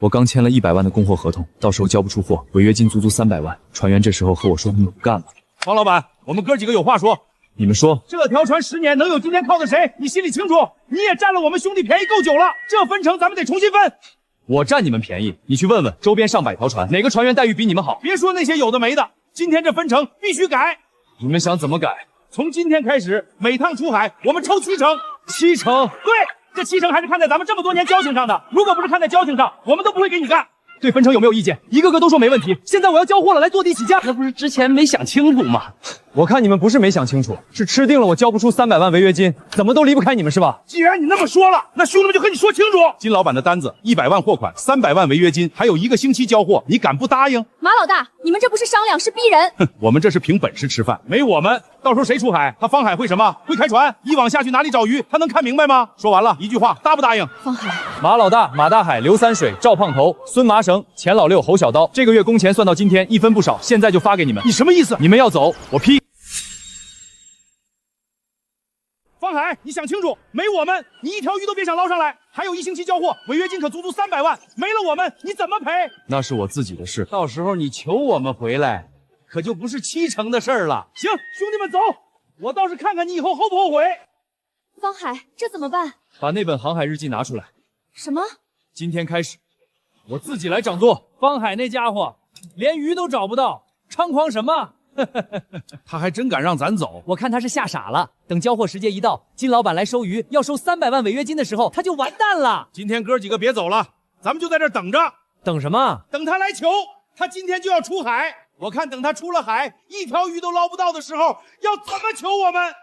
我刚签了100万的供货合同，到时候交不出货，违约金足足300万。船员这时候和我说不干了。方老板，我们哥几个有话说。你们说，这条船10年能有今天靠的谁？你心里清楚。你也占了我们兄弟便宜够久了，这分成咱们得重新分。我占你们便宜，你去问问周边上百条船，哪个船员待遇比你们好？别说那些有的没的，今天这分成必须改。你们想怎么改？从今天开始，每趟出海我们抽7成。7成？对，这7成还是看在咱们这么多年交情上的。如果不是看在交情上，我们都不会给你干。对分成有没有意见？一个个都说没问题。现在我要交货了，来坐地起价。那不是之前没想清楚吗？我看你们不是没想清楚，是吃定了我交不出300万违约金，怎么都离不开你们是吧？既然你那么说了，那兄弟们就和你说清楚。金老板的单子100万货款，300万违约金，还有1个星期交货，你敢不答应？马老大，你们这不是商量，是逼人。哼，我们这是凭本事吃饭，没我们，到时候谁出海？他方海会什么？会开船，一网下去哪里找鱼？他能看明白吗？说完了，一句话，答不答应？方海，马老大、马大海、刘三水、赵胖头、孙麻绳、钱老六、侯小刀，这个月工钱算到今天1分不少，现在就发给你们。你什么意思？你们要走，我批。方海，你想清楚，没我们，你一条鱼都别想捞上来。还有1星期交货，违约金可足足300万，没了我们，你怎么赔？那是我自己的事，到时候你求我们回来，可就不是7成的事儿了。行，兄弟们走，我倒是看看你以后后不后悔。方海，这怎么办？把那本航海日记拿出来。什么？今天开始，我自己来掌舵。方海那家伙连鱼都找不到，猖狂什么？他还真敢让咱走。我看他是吓傻了。等交货时间一到，金老板来收鱼，要收300万违约金的时候，他就完蛋了。今天哥几个别走了，咱们就在这儿等着。等什么？等他来求。他今天就要出海，我看等他出了海，一条鱼都捞不到的时候，要怎么求我们？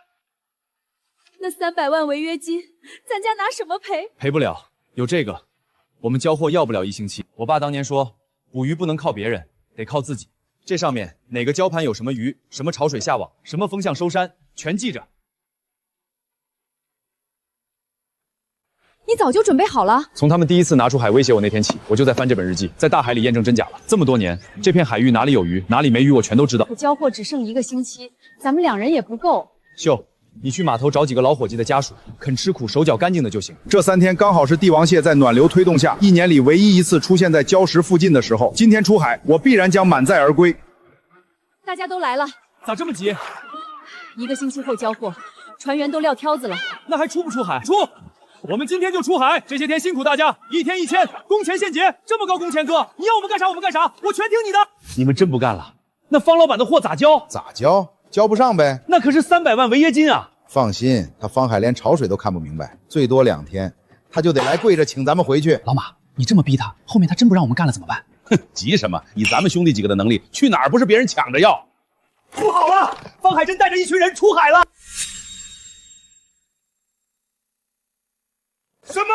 那300万违约金，咱家拿什么赔？赔不了，有这个，我们交货要不了1星期。我爸当年说，捕鱼不能靠别人，得靠自己。这上面哪个礁盘有什么鱼，什么潮水下网，什么风向收山，全记着。你早就准备好了？从他们第一次拿出海威胁我那天起，我就在翻这本日记，在大海里验证真假了。这么多年，这片海域哪里有鱼，哪里没鱼，我全都知道。可交货只剩1个星期，咱们2人也不够。秀，你去码头找几个老伙计的家属，肯吃苦、手脚干净的就行。这3天刚好是帝王蟹在暖流推动下1年里唯一一次出现在礁石附近的时候。今天出海，我必然将满载而归。大家都来了，咋这么急？1个星期后交货，船员都撂挑子了。那还出不出海？出！我们今天就出海。这些天辛苦大家，1天1千，工钱现结。这么高工钱，哥，你要我们干啥我们干啥，我全听你的。你们真不干了？那方老板的货咋交？咋交？交不上呗。那可是300万违约金啊！放心，他方海连潮水都看不明白，最多2天，他就得来跪着请咱们回去。老马，你这么逼他，后面他真不让我们干了怎么办？哼，急什么？以咱们兄弟几个的能力，去哪儿不是别人抢着要？不好了，方海真带着一群人出海了！什么？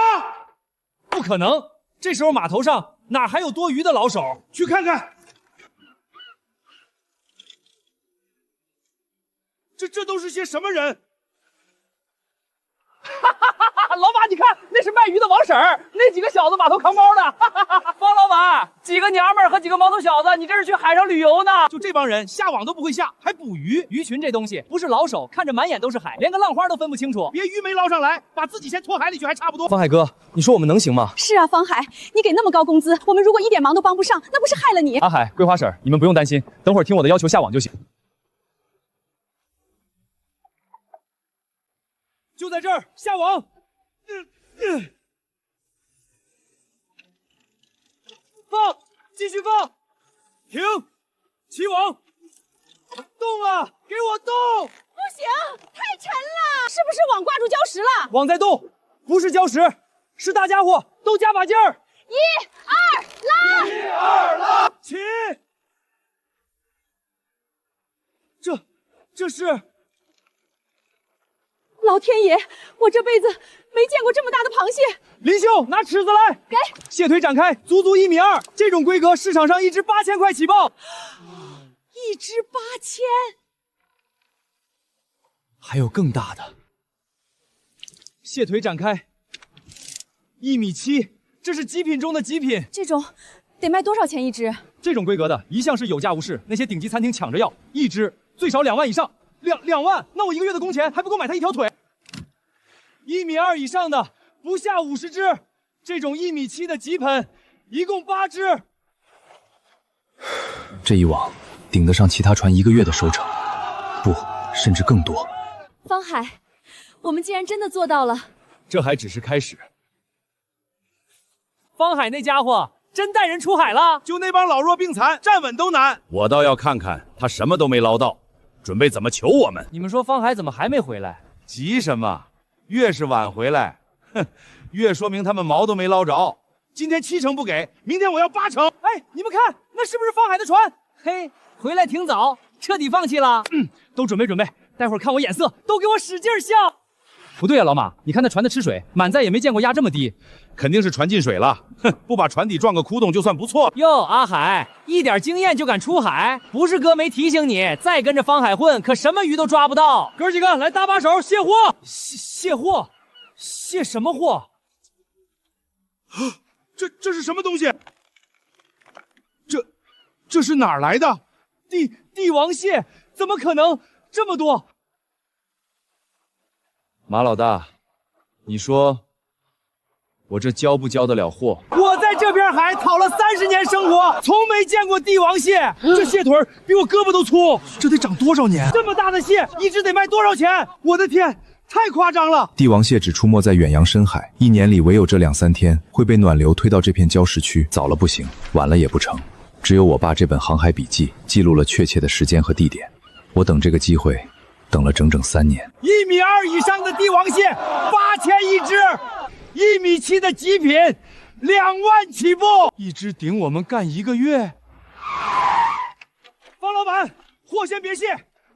不可能！这时候码头上哪还有多余的老手？去看看。这都是些什么人？老马，你看，那是卖鱼的王婶儿，那几个小子码头扛包的。方老板，几个娘们儿和几个毛头小子，你这是去海上旅游呢？就这帮人下网都不会下，还捕鱼。鱼群这东西不是老手，看着满眼都是海，连个浪花都分不清楚。别鱼没捞上来，把自己先拖海里去还差不多。方海哥，你说我们能行吗？是啊，方海，你给那么高工资，我们如果一点忙都帮不上，那不是害了你？阿海、桂花婶，你们不用担心，等会儿听我的要求下网就行。就在这儿下网。放，继续放，停，起网，动啊，给我动！不行，太沉了，是不是网挂住礁石了？网在动，不是礁石，是大家伙，都加把劲儿！1、2，拉！1、2，拉！起！这是。老天爷，我这辈子没见过这么大的螃蟹。林秀，拿尺子来。给。蟹腿展开，足足1.2米，这种规格市场上一只8000块起步。一只8000。还有更大的。蟹腿展开，1.7米，这是极品中的极品。这种得卖多少钱一只？这种规格的一向是有价无市，那些顶级餐厅抢着要，一只最少2万以上。2万，那我1个月的工钱还不够买它一条腿。1.2米以上的不下50只，这种1.7米的极盆一共8只。这一网顶得上其他船1个月的收成，不，甚至更多。方海，我们竟然真的做到了。这还只是开始。方海那家伙真带人出海了，就那帮老弱病残，站稳都难。我倒要看看他什么都没捞到，准备怎么求我们。你们说方海怎么还没回来？急什么？越是晚回来，哼，越说明他们毛都没捞着。今天7成不给，明天我要8成。哎，你们看，那是不是方海的船？嘿，回来挺早，彻底放弃了。都准备准备，待会儿看我眼色，都给我使劲笑。不对啊，老马，你看那船的吃水，满载也没见过压这么低。肯定是船进水了，哼，不把船底撞个窟窿就算不错。哟，阿海，一点经验就敢出海，不是哥没提醒你，再跟着方海混，可什么鱼都抓不到。哥几个来搭把手卸货，卸货，卸什么货？这是什么东西？这是哪儿来的？帝王蟹，怎么可能这么多？马老大，你说我这交不交得了货？我在这片海讨了30年生活，从没见过帝王蟹，这蟹腿比我胳膊都粗，这得长多少年？这么大的蟹，一只得卖多少钱？我的天，太夸张了！帝王蟹只出没在远洋深海，1年里唯有这2、3天会被暖流推到这片礁石区，早了不行，晚了也不成。只有我爸这本航海笔记记录了确切的时间和地点。我等这个机会，等了整整3年。1.2米以上的帝王蟹8000一只，1.7米的极品2万起步，一只顶我们干1个月。方老板，货先别谢，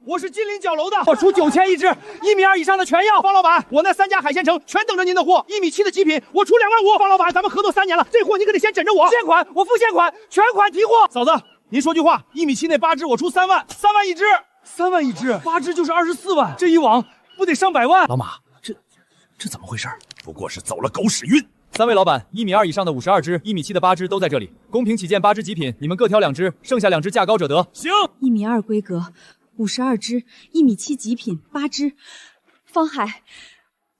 我是金陵角楼的，我出9000一只，1.2米以上的全要。方老板，我那3家海鲜城全等着您的货，1.7米的极品，我出2万5。方老板，咱们合作3年了，这货您可得先枕着我。现款，我付现款，全款提货。嫂子，您说句话，1.7米那8只我出3万，3万一只，3万一只，8只就是24万，这一网不得上百万？老马，这怎么回事？不过是走了狗屎运。3位老板，1.2米以上的52只，1.7米的8只都在这里。公平起见，8只极品，你们各挑2只，剩下2只价高者得。行。1.2米规格，52只，1.7米极品8只，方海，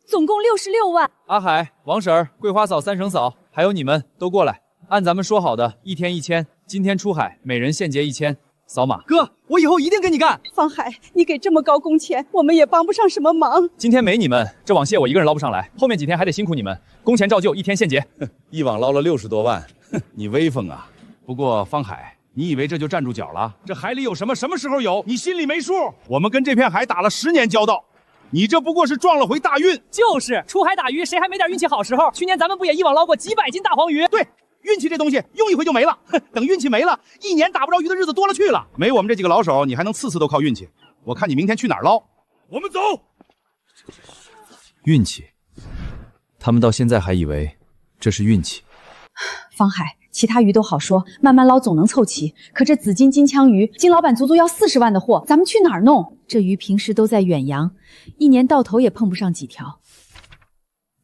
总共66万。阿海、王婶儿、桂花嫂、三婶嫂，还有你们都过来，按咱们说好的，1天1000，今天出海，每人现结1000。扫码。哥，我以后一定跟你干。方海，你给这么高工钱，我们也帮不上什么忙。今天没你们，这网蟹我一个人捞不上来，后面几天还得辛苦你们。工钱照旧，1天现结。一网捞了60多万，你威风啊！不过方海，你以为这就站住脚了？这海里有什么，什么时候有，你心里没数。我们跟这片海打了10年交道，你这不过是撞了回大运。就是出海打鱼，谁还没点运气好时候？去年咱们不也一网捞过几百斤大黄鱼？对。运气这东西用一回就没了，等运气没了，1年打不着鱼的日子多了去了。没我们这几个老手，你还能次次都靠运气。我看你明天去哪儿捞？我们走。运气，他们到现在还以为这是运气。方海，其他鱼都好说，慢慢捞总能凑齐。可这紫金金枪鱼，金老板足足要40万的货，咱们去哪儿弄？这鱼平时都在远洋，1年到头也碰不上几条。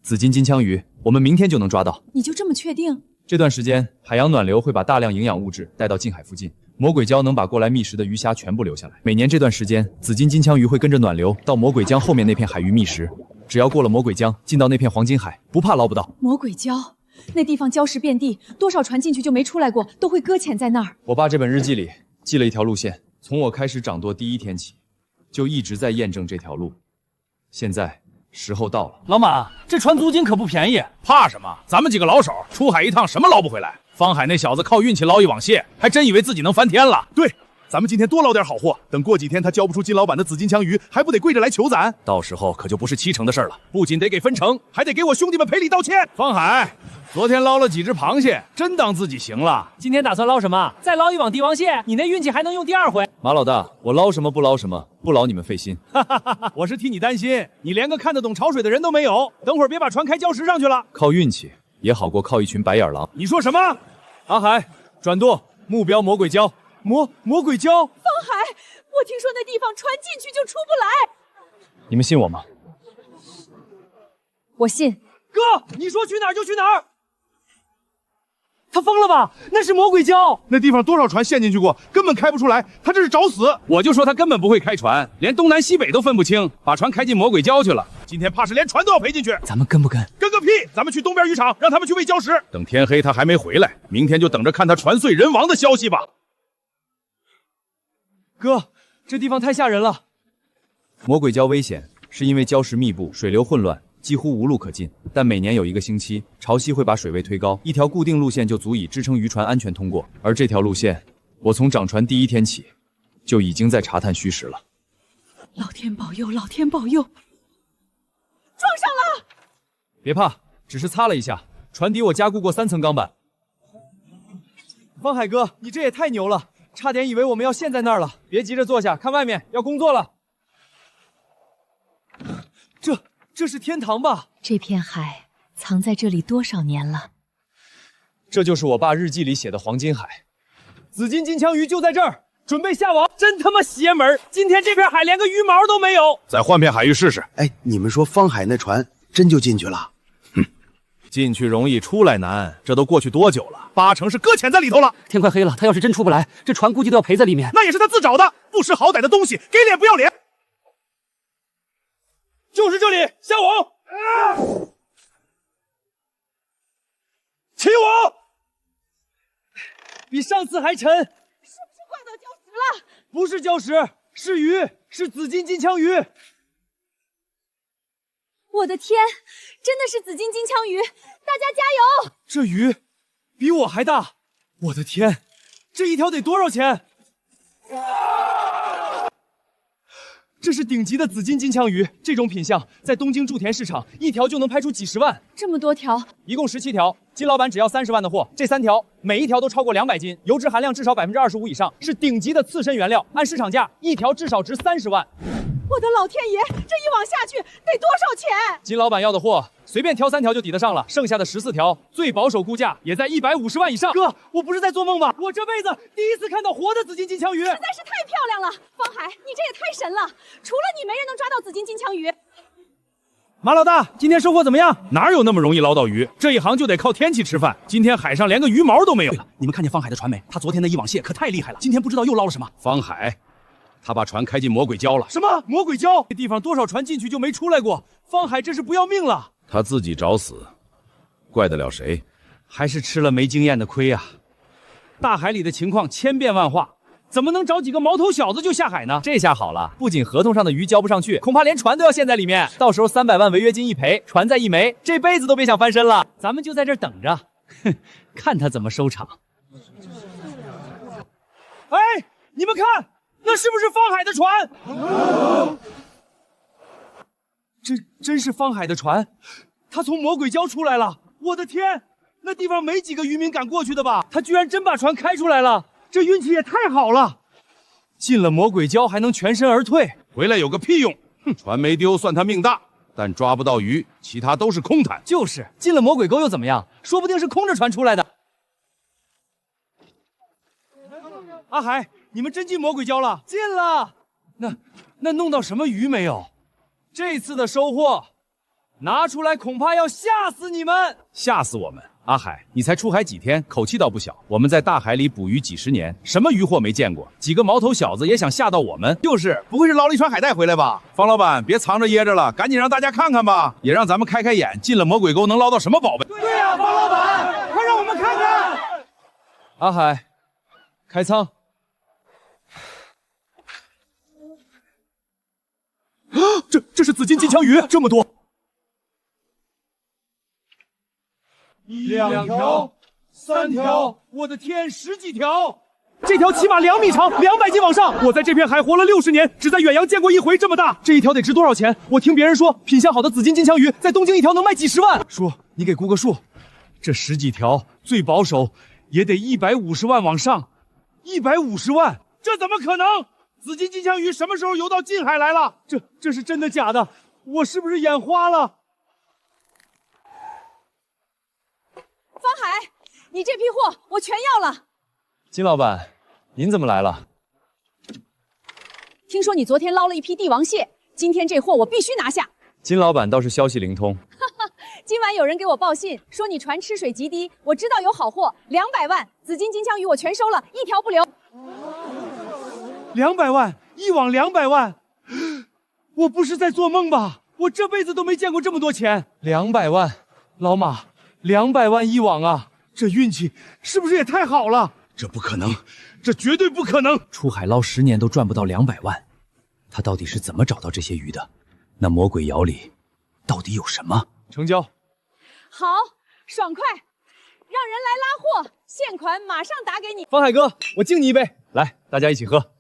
紫金金枪鱼，我们明天就能抓到。你就这么确定？这段时间，海洋暖流会把大量营养物质带到近海附近，魔鬼礁能把过来觅食的鱼虾全部留下来。每年这段时间，紫金金枪鱼会跟着暖流到魔鬼江后面那片海域觅食。只要过了魔鬼江，进到那片黄金海，不怕捞不到。魔鬼礁那地方礁石遍地，多少船进去就没出来过，都会搁浅在那儿。我爸这本日记里记了一条路线，从我开始掌舵第1天起，就一直在验证这条路。现在时候到了。老马，这船租金可不便宜。怕什么？咱们几个老手出海一趟，什么捞不回来？方海那小子靠运气捞一网蟹，还真以为自己能翻天了。对，咱们今天多捞点好货，等过几天他交不出金老板的紫金枪鱼，还不得跪着来求咱？到时候可就不是7成的事了，不仅得给分成，还得给我兄弟们赔礼道歉。方海，昨天捞了几只螃蟹，真当自己行了。今天打算捞什么？再捞一网帝王蟹，你那运气还能用第2回。马老大，我捞什么不捞什么，不劳你们费心。我是替你担心，你连个看得懂潮水的人都没有，等会儿别把船开礁石上去了。靠运气也好过靠一群白眼狼。你说什么？阿海，转舵，目标魔鬼礁。魔鬼礁？方海，我听说那地方船进去就出不来。你们信我吗？我信。哥，你说去哪儿就去哪儿。他疯了吧？那是魔鬼礁，那地方多少船陷进去过，根本开不出来，他这是找死！我就说他根本不会开船，连东南西北都分不清，把船开进魔鬼礁去了。今天怕是连船都要赔进去。咱们跟不跟？跟个屁！咱们去东边渔场，让他们去喂礁石。等天黑他还没回来，明天就等着看他船碎人亡的消息吧。哥，这地方太吓人了。魔鬼礁危险，是因为礁石密布，水流混乱，几乎无路可进。但每年有一个星期，潮汐会把水位推高，一条固定路线就足以支撑渔船安全通过。而这条路线，我从掌船第一天起，就已经在查探虚实了。老天保佑，老天保佑！撞上了！别怕，只是擦了一下，船底我加固过3层钢板。方海哥，你这也太牛了，差点以为我们要陷在那儿了。别急着坐下，看外面，要工作了。这是天堂吧？这片海藏在这里多少年了？这就是我爸日记里写的黄金海。紫金金枪鱼就在这儿，准备下网。真他妈邪门！今天这片海连个鱼毛都没有。再换片海域试试。哎，你们说方海那船真就进去了？进去容易，出来难。这都过去多久了？8成是搁浅在里头了。天快黑了，他要是真出不来，这船估计都要赔在里面。那也是他自找的，不识好歹的东西，给脸不要脸。就是这里，下网！起网！比上次还沉。是不是挂到礁石了？不是礁石，是鱼，是紫金金枪鱼。我的天，真的是紫金金枪鱼！大家加油！这鱼比我还大，我的天，这一条得多少钱？这是顶级的紫金金枪鱼，这种品相在东京筑田市场一条就能拍出几10万。这么多条，一共17条，金老板只要30万的货，这3条每一条都超过200斤，油脂含量至少25%以上，是顶级的刺身原料，按市场价一条至少值30万。我的老天爷，这一网下去得多少钱？金老板要的货，随便挑3条就抵得上了，剩下的14条，最保守估价也在150万以上。哥，我不是在做梦吧？我这辈子第一次看到活的紫金金枪鱼，实在是太漂亮了！方海，你这也太神了，除了你，没人能抓到紫金金枪鱼。马老大，今天收获怎么样？哪有那么容易捞到鱼？这一行就得靠天气吃饭。今天海上连个鱼毛都没有。对了，你们看见方海的船没？他昨天的一网蟹可太厉害了，今天不知道又捞了什么。方海。他把船开进魔鬼礁了。什么魔鬼礁？这地方多少船进去就没出来过？方海这是不要命了。他自己找死，怪得了谁？还是吃了没经验的亏呀。大海里的情况千变万化，怎么能找几个毛头小子就下海呢？这下好了，不仅合同上的鱼交不上去，恐怕连船都要陷在里面。到时候300万违约金一赔，船再一没，这辈子都别想翻身了。咱们就在这儿等着，哼，看他怎么收场。哎，你们看。那是不是方海的船？这真是方海的船，他从魔鬼礁出来了！我的天，那地方没几个渔民敢过去的吧？他居然真把船开出来了，这运气也太好了！进了魔鬼礁还能全身而退，回来有个屁用！哼，船没丢算他命大，但抓不到鱼，其他都是空谈。就是进了魔鬼沟又怎么样？说不定是空着船出来的。阿海。你们真进魔鬼礁了？进了。那弄到什么鱼没有？这次的收获，拿出来恐怕要吓死你们！吓死我们！阿海，你才出海几天，口气倒不小。我们在大海里捕鱼几10年，什么渔获没见过？几个毛头小子也想吓到我们？就是，不会是捞了一船海带回来吧？方老板，别藏着掖着了，赶紧让大家看看吧，也让咱们开开眼，进了魔鬼沟能捞到什么宝贝？对呀，方老板，快让我们看看！阿海，开仓。这是紫金金枪鱼，这么多！2条、3条，我的天，10几条！这条起码2米长，200斤往上。我在这片海活了60年，只在远洋见过一回这么大。这一条得值多少钱？我听别人说，品相好的紫金金枪鱼在东京一条能卖几10万。叔，你给估个数，这10几条最保守也得150万往上，150万，这怎么可能？紫金金枪鱼什么时候游到近海来了？这是真的假的？我是不是眼花了？方海，你这批货我全要了。金老板，您怎么来了？听说你昨天捞了一批帝王蟹，今天这货我必须拿下。金老板倒是消息灵通。今晚有人给我报信，说你船吃水极低，我知道有好货，200万紫金金枪鱼我全收了，一条不留。200万，一网200万，我不是在做梦吧？我这辈子都没见过这么多钱，200万，老马，200万一网啊！这运气是不是也太好了？这不可能，这绝对不可能！出海捞10年都赚不到200万，他到底是怎么找到这些鱼的？那魔鬼窑里到底有什么？成交。好，爽快，让人来拉货，现款马上打给你。方海哥，我敬你一杯。来，大家一起喝。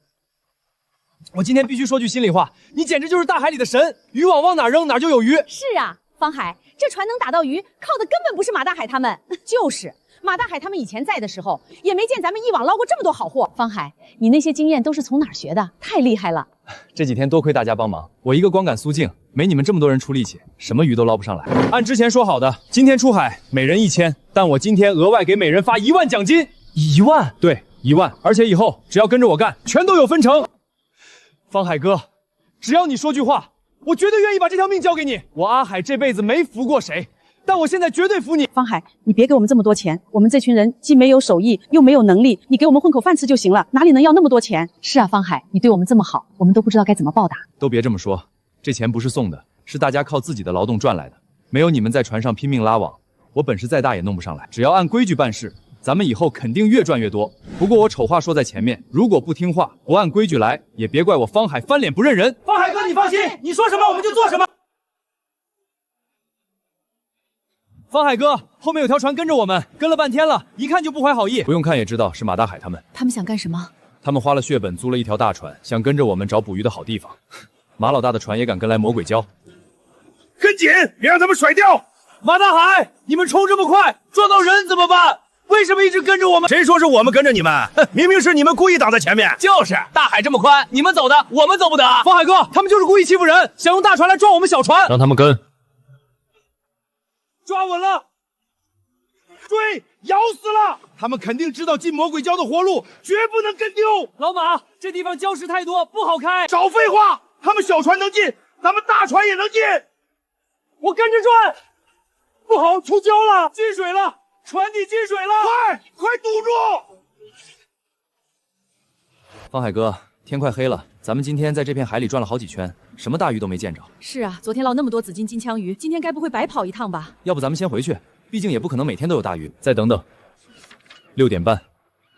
我今天必须说句心里话，你简直就是大海里的神，渔网往哪扔哪就有鱼。是啊，方海，这船能打到鱼，靠的根本不是马大海他们，就是马大海他们以前在的时候，也没见咱们一网捞过这么多好货。方海，你那些经验都是从哪儿学的？太厉害了！这几天多亏大家帮忙，我一个光杆肃静，没你们这么多人出力气，什么鱼都捞不上来。按之前说好的，今天出海每人1000，但我今天额外给每人发1万奖金。1万？对，1万，而且以后只要跟着我干，全都有分成。方海哥，只要你说句话，我绝对愿意把这条命交给你。我阿海这辈子没服过谁，但我现在绝对服你。方海，你别给我们这么多钱，我们这群人既没有手艺，又没有能力，你给我们混口饭吃就行了，哪里能要那么多钱？是啊，方海，你对我们这么好，我们都不知道该怎么报答。都别这么说，这钱不是送的，是大家靠自己的劳动赚来的。没有你们在船上拼命拉网，我本事再大也弄不上来。只要按规矩办事，咱们以后肯定越赚越多。不过我丑话说在前面，如果不听话，不按规矩来，也别怪我方海翻脸不认人。方海哥，你放心，你说什么我们就做什么。方海哥，后面有条船跟着我们，跟了半天了，一看就不怀好意。不用看也知道是马大海他们。他们想干什么？他们花了血本租了一条大船，想跟着我们找捕鱼的好地方。马老大的船也敢跟来魔鬼礁，跟紧，别让他们甩掉！马大海，你们冲这么快，撞到人怎么办？为什么一直跟着我们？谁说是我们跟着你们？明明是你们故意挡在前面。就是大海这么宽，你们走的，我们走不得。方海哥，他们就是故意欺负人，想用大船来撞我们小船。让他们跟。抓稳了，追，咬死了！他们肯定知道进魔鬼礁的活路，绝不能跟丢。老马，这地方礁石太多，不好开。少废话，他们小船能进，咱们大船也能进。我跟着转。不好，出礁了，进水了，船底进水了！快堵住！方海哥，天快黑了，咱们今天在这片海里转了好几圈，什么大鱼都没见着。是啊，昨天捞那么多紫金金枪鱼，今天该不会白跑一趟吧？要不咱们先回去，毕竟也不可能每天都有大鱼。再等等，6点半。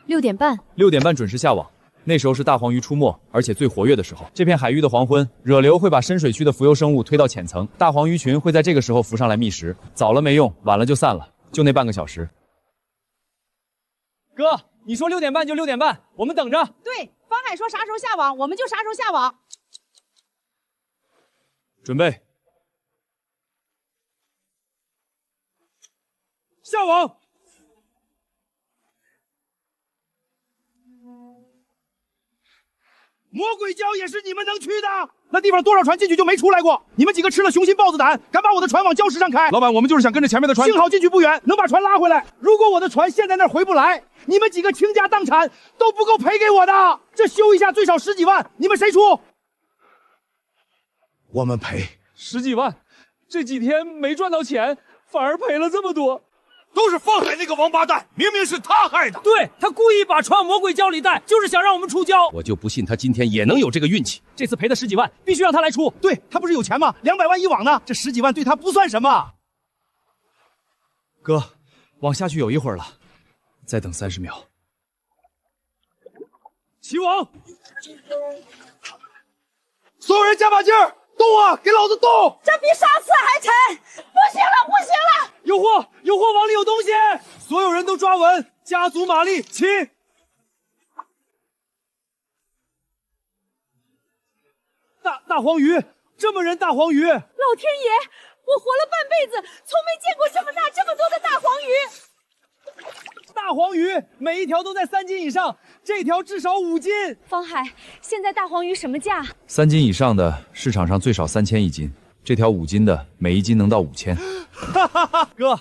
6点半，6点半准时下网。那时候是大黄鱼出没，而且最活跃的时候。这片海域的黄昏，惹流会把深水区的浮游生物推到浅层，大黄鱼群会在这个时候浮上来觅食。早了没用，晚了就散了，就那半个小时。哥，你说6点半就6点半，我们等着。对，方海说啥时候下网，我们就啥时候下网。准备，下网。魔鬼礁也是你们能去的？那地方多少船进去就没出来过？你们几个吃了雄心豹子胆，敢把我的船往礁石上开？老板，我们就是想跟着前面的船。幸好进去不远，能把船拉回来。如果我的船陷在那儿回不来，你们几个倾家荡产都不够赔给我的。这修一下最少10几万，你们谁出？我们赔10几万，这几天没赚到钱，反而赔了这么多。都是方海那个王八蛋，明明是他害的。对，他故意把船往魔鬼礁里带，就是想让我们出礁。我就不信他今天也能有这个运气。这次赔的10几万，必须让他来出。对，他不是有钱吗？200万一网呢，这10几万对他不算什么。哥，网下去有一会儿了，再等30秒。起网！所有人加把劲儿，动啊！给老子动！这比上次还沉，不行了，不行了！有货，有货，网里有东西！所有人都抓稳，加足马力，起！大黄鱼，这么人大黄鱼！老天爷，我活了半辈子，从没见过这么大这么多的大黄鱼。大黄鱼每一条都在3斤以上，这条至少5斤。方海，现在大黄鱼什么价？3斤以上的市场上最少3000一斤，这条5斤的每一斤能到5000。哈哈哈，哥，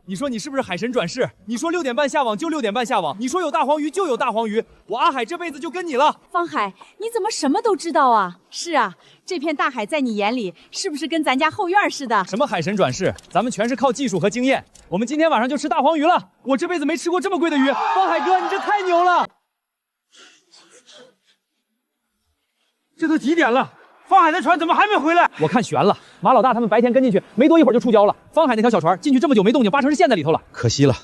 你说你是不是海神转世？你说6点半下网就6点半下网，你说有大黄鱼就有大黄鱼，我阿海这辈子就跟你了。方海，你怎么什么都知道啊？是啊，这片大海在你眼里是不是跟咱家后院似的？什么海神转世，咱们全是靠技术和经验。我们今天晚上就吃大黄鱼了，我这辈子没吃过这么贵的鱼。方海哥，你这太牛了！这都几点了？方海的船怎么还没回来？我看悬了，马老大他们白天跟进去，没多一会儿就触礁了。方海那条小船进去这么久没动静，八成是陷在里头了。可惜了，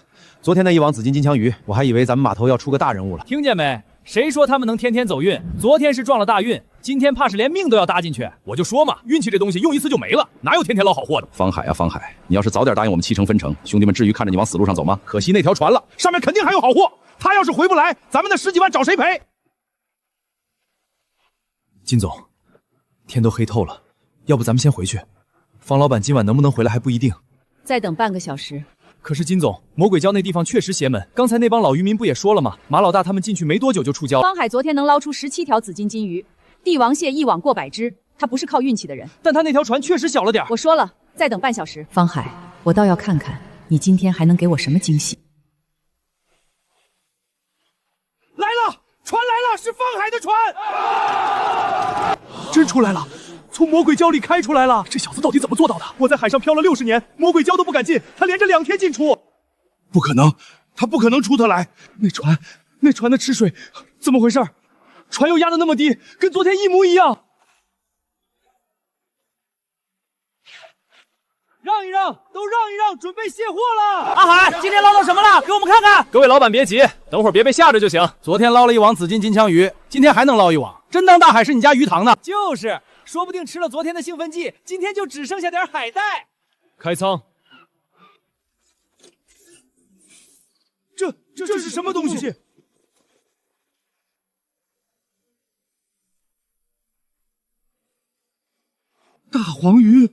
昨天那一网紫金金枪鱼，我还以为咱们码头要出个大人物了。听见没？谁说他们能天天走运？昨天是撞了大运，今天怕是连命都要搭进去。我就说嘛，运气这东西用一次就没了，哪有天天捞好货的？方海啊，方海，你要是早点答应我们7成分成，兄弟们至于看着你往死路上走吗？可惜那条船了，上面肯定还有好货。他要是回不来，咱们那10几万找谁赔？金总，天都黑透了，要不咱们先回去？方老板今晚能不能回来还不一定。再等半个小时。可是金总，魔鬼礁那地方确实邪门，刚才那帮老渔民不也说了吗？马老大他们进去没多久就触礁。方海昨天能捞出17条紫金金鱼，帝王蟹一网过100只，他不是靠运气的人。但他那条船确实小了点。我说了，再等半小时。方海，我倒要看看你今天还能给我什么惊喜。来了，船来了，是方海的船！真出来了，从魔鬼礁里开出来了。这小子到底怎么做到的？我在海上漂了60年，魔鬼礁都不敢进，他连着2天进出。不可能，他不可能出得来。那船的吃水，怎么回事？船又压得那么低，跟昨天一模一样。让一让，都让一让，准备卸货了。阿海，今天捞到什么了？给我们看看。各位老板别急，等会儿别被吓着就行。昨天捞了一网紫金金枪鱼，今天还能捞一网，真当大海是你家鱼塘呢？就是，说不定吃了昨天的兴奋剂，今天就只剩下点海带。开仓。这是什么东西？大黄鱼，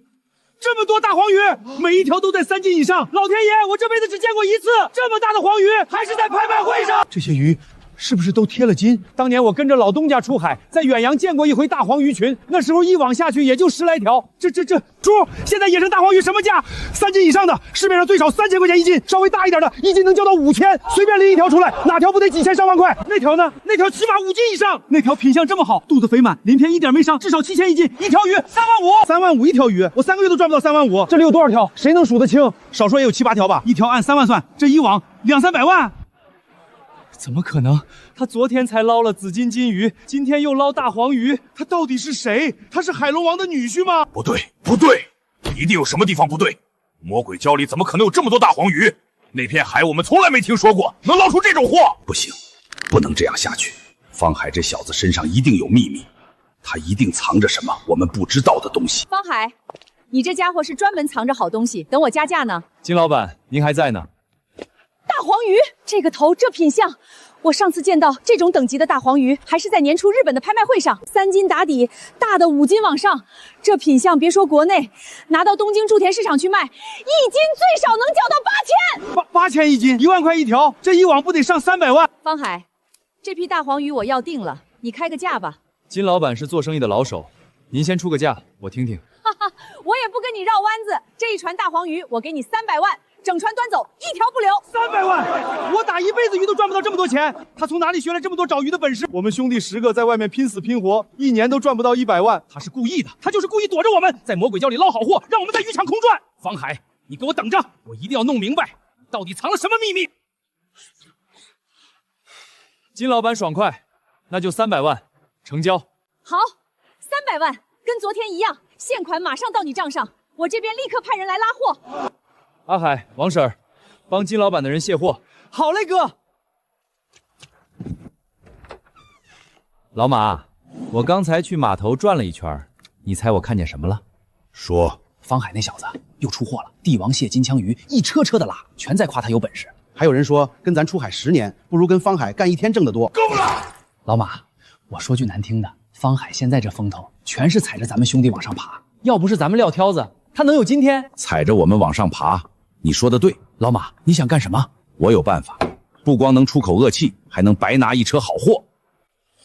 这么多大黄鱼，每一条都在3斤以上。老天爷，我这辈子只见过一次这么大的黄鱼，还是在拍卖会上。这些鱼是不是都贴了金？当年我跟着老东家出海，在远洋见过一回大黄鱼群，那时候一网下去也就10来条。这猪，现在野生大黄鱼什么价？3斤以上的，市面上最少3000块钱1斤，稍微大一点的1斤能交到5000，随便拎一条出来，哪条不得几千上万块？那条呢？那条起码5斤以上，那条品相这么好，肚子肥满，鳞片一点没伤，至少7000一斤，一条鱼35000一条鱼，我3个月都赚不到35000。这里有多少条？谁能数得清？少说也有7、8条吧，一条按3万算，这一网2、300万。怎么可能？他昨天才捞了紫金金鱼，今天又捞大黄鱼，他到底是谁？他是海龙王的女婿吗？不对，一定有什么地方不对。魔鬼礁里怎么可能有这么多大黄鱼？那片海我们从来没听说过，能捞出这种货？不行，不能这样下去。方海这小子身上一定有秘密，他一定藏着什么我们不知道的东西。方海，你这家伙是专门藏着好东西，等我加价呢。金老板，您还在呢。大黄鱼，这个头，这品相，我上次见到这种等级的大黄鱼，还是在年初日本的拍卖会上，3斤打底，大的5斤往上。这品相，别说国内，拿到东京筑田市场去卖，1斤最少能缴到8000一斤，1万块一条，这一网不得上300万？方海，这批大黄鱼我要定了，你开个价吧。金老板是做生意的老手，您先出个价，我听听。哈哈，我也不跟你绕弯子，这一船大黄鱼，我给你300万。整船端走，一条不留。300万，我打一辈子鱼都赚不到这么多钱。他从哪里学来这么多找鱼的本事？我们兄弟10个在外面拼死拼活，1年都赚不到100万。他是故意的，他就是故意躲着我们，在魔鬼礁里捞好货，让我们在渔场空转。方海，你给我等着，我一定要弄明白，到底藏了什么秘密。金老板爽快，那就300万，成交。好，300万，跟昨天一样，现款马上到你账上，我这边立刻派人来拉货。阿海、王婶儿，帮金老板的人卸货。好嘞，哥。老马，我刚才去码头转了一圈，你猜我看见什么了？说。方海那小子又出货了，帝王蟹、金枪鱼一车车的拉，全在夸他有本事。还有人说，跟咱出海10年，不如跟方海干1天挣得多。够了！老马，我说句难听的，方海现在这风头，全是踩着咱们兄弟往上爬。要不是咱们撂挑子，他能有今天？踩着我们往上爬。你说的对，老马，你想干什么？我有办法，不光能出口恶气，还能白拿一车好货。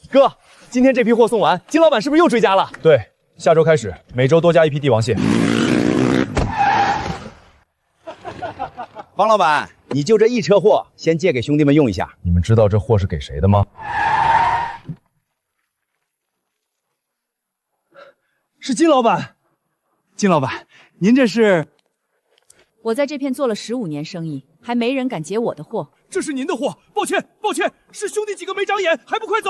哥，今天这批货送完，金老板是不是又追加了？对，下周开始每周多加1批帝王蟹。方老板，你就这一车货，先借给兄弟们用一下。你们知道这货是给谁的吗？是金老板。金老板，您这是？我在这片做了15年生意，还没人敢劫我的货。这是您的货，抱歉，抱歉，是兄弟几个没长眼，还不快走！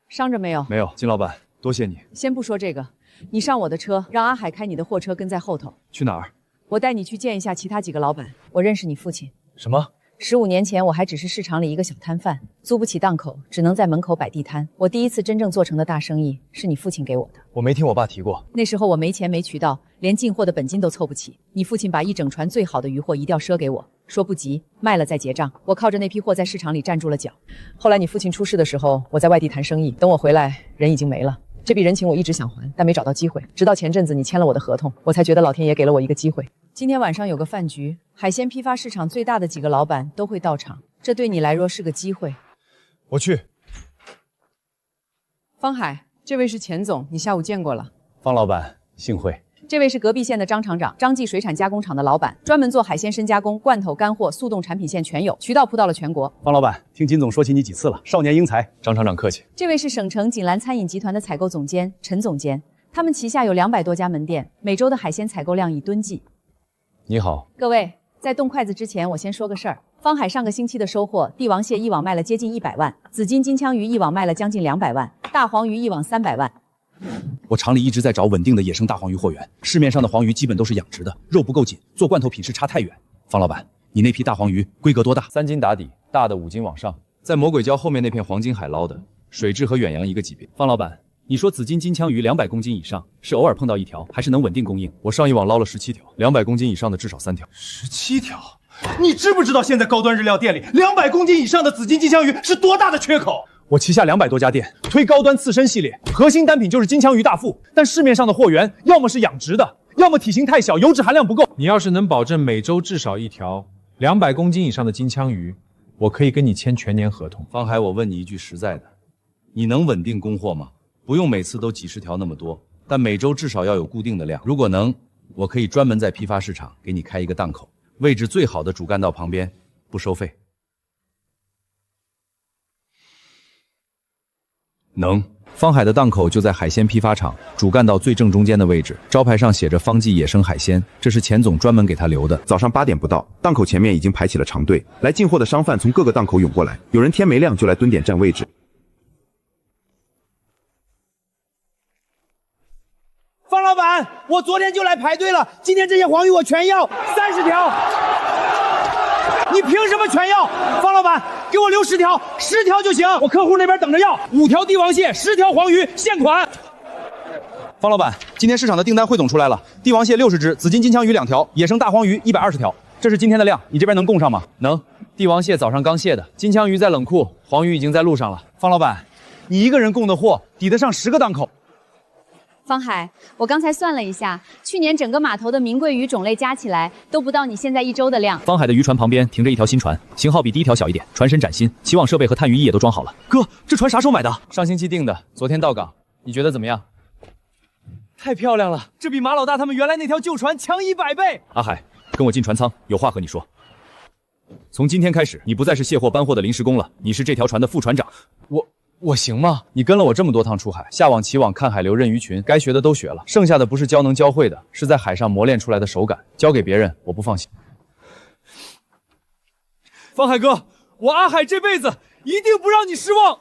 伤着没有？没有，金老板，多谢你。先不说这个，你上我的车，让阿海开你的货车跟在后头。去哪儿？我带你去见一下其他几个老板。我认识你父亲。什么？15年前，我还只是市场里一个小摊贩，租不起档口，只能在门口摆地摊。我第一次真正做成的大生意，是你父亲给我的。我没听我爸提过。那时候我没钱没渠道，连进货的本金都凑不起。你父亲把一整船最好的鱼货一吊赊给我，说不急，卖了再结账。我靠着那批货在市场里站住了脚。后来你父亲出事的时候，我在外地谈生意，等我回来，人已经没了。这笔人情我一直想还，但没找到机会。直到前阵子你签了我的合同，我才觉得老天爷给了我一个机会。今天晚上有个饭局，海鲜批发市场最大的几个老板都会到场，这对你来说是个机会。我去。方海，这位是钱总，你下午见过了。方老板，幸会。这位是隔壁县的张厂长，张记水产加工厂的老板，专门做海鲜深加工、罐头、干货、速冻产品线全有，渠道铺到了全国。方老板，听金总说起你几次了，少年英才。张厂长客气。这位是省城锦兰餐饮集团的采购总监陈总监，他们旗下有200多家门店，每周的海鲜采购量以吨计。你好，各位，在动筷子之前，我先说个事儿。方海上个星期的收获，帝王蟹一网卖了接近100万，紫金金枪鱼一网卖了将近200万，大黄鱼一网300万。我厂里一直在找稳定的野生大黄鱼货源，市面上的黄鱼基本都是养殖的，肉不够紧，做罐头品质差太远。方老板，你那批大黄鱼规格多大？3斤打底，大的5斤往上，在魔鬼礁后面那片黄金海捞的，水质和远洋一个级别。方老板，你说紫金金枪鱼200公斤以上，是偶尔碰到1条，还是能稳定供应？我上一网捞了17条，200公斤以上的至少3条。17条？你知不知道现在高端日料店里200公斤以上的紫金金枪鱼是多大的缺口？我旗下200多家店，推高端刺身系列，核心单品就是金枪鱼大腹，但市面上的货源要么是养殖的，要么体型太小，油脂含量不够。你要是能保证每周至少1条200公斤以上的金枪鱼，我可以跟你签全年合同。方海，我问你一句实在的，你能稳定供货吗？不用每次都几十条那么多，但每周至少要有固定的量。如果能，我可以专门在批发市场给你开一个档口，位置最好的主干道旁边，不收费。能。方海的档口就在海鲜批发场主干道最正中间的位置，招牌上写着方记野生海鲜，这是钱总专门给他留的。早上8点不到，档口前面已经排起了长队，来进货的商贩从各个档口涌过来，有人天没亮就来蹲点占位置。方老板，我昨天就来排队了，今天这些黄鱼我全要30条。你凭什么全要？方老板，给我留10条，10条就行。我客户那边等着要5条帝王蟹，10条黄鱼，现款。方老板，今天市场的订单汇总出来了，帝王蟹60只，紫金金枪鱼2条，野生大黄鱼120条，这是今天的量，你这边能供上吗？能。帝王蟹早上刚卸的，金枪鱼在冷库，黄鱼已经在路上了。方老板，你一个人供的货抵得上10个档口。方海，我刚才算了一下，去年整个码头的名贵鱼种类加起来都不到你现在1周的量。方海的渔船旁边停着一条新船，型号比第一条小一点，船身崭新，起网设备和探鱼翼也都装好了。哥，这船啥时候买的？上星期订的，昨天到港。你觉得怎么样？太漂亮了，这比马老大他们原来那条旧船强100倍。阿海，跟我进船舱，有话和你说。从今天开始，你不再是卸货搬货的临时工了，你是这条船的副船长。我行吗？你跟了我这么多趟出海，下网、起网、看海流、认鱼群，该学的都学了，剩下的不是教能教会的，是在海上磨练出来的手感。交给别人，我不放心。方海哥，我阿海这辈子一定不让你失望。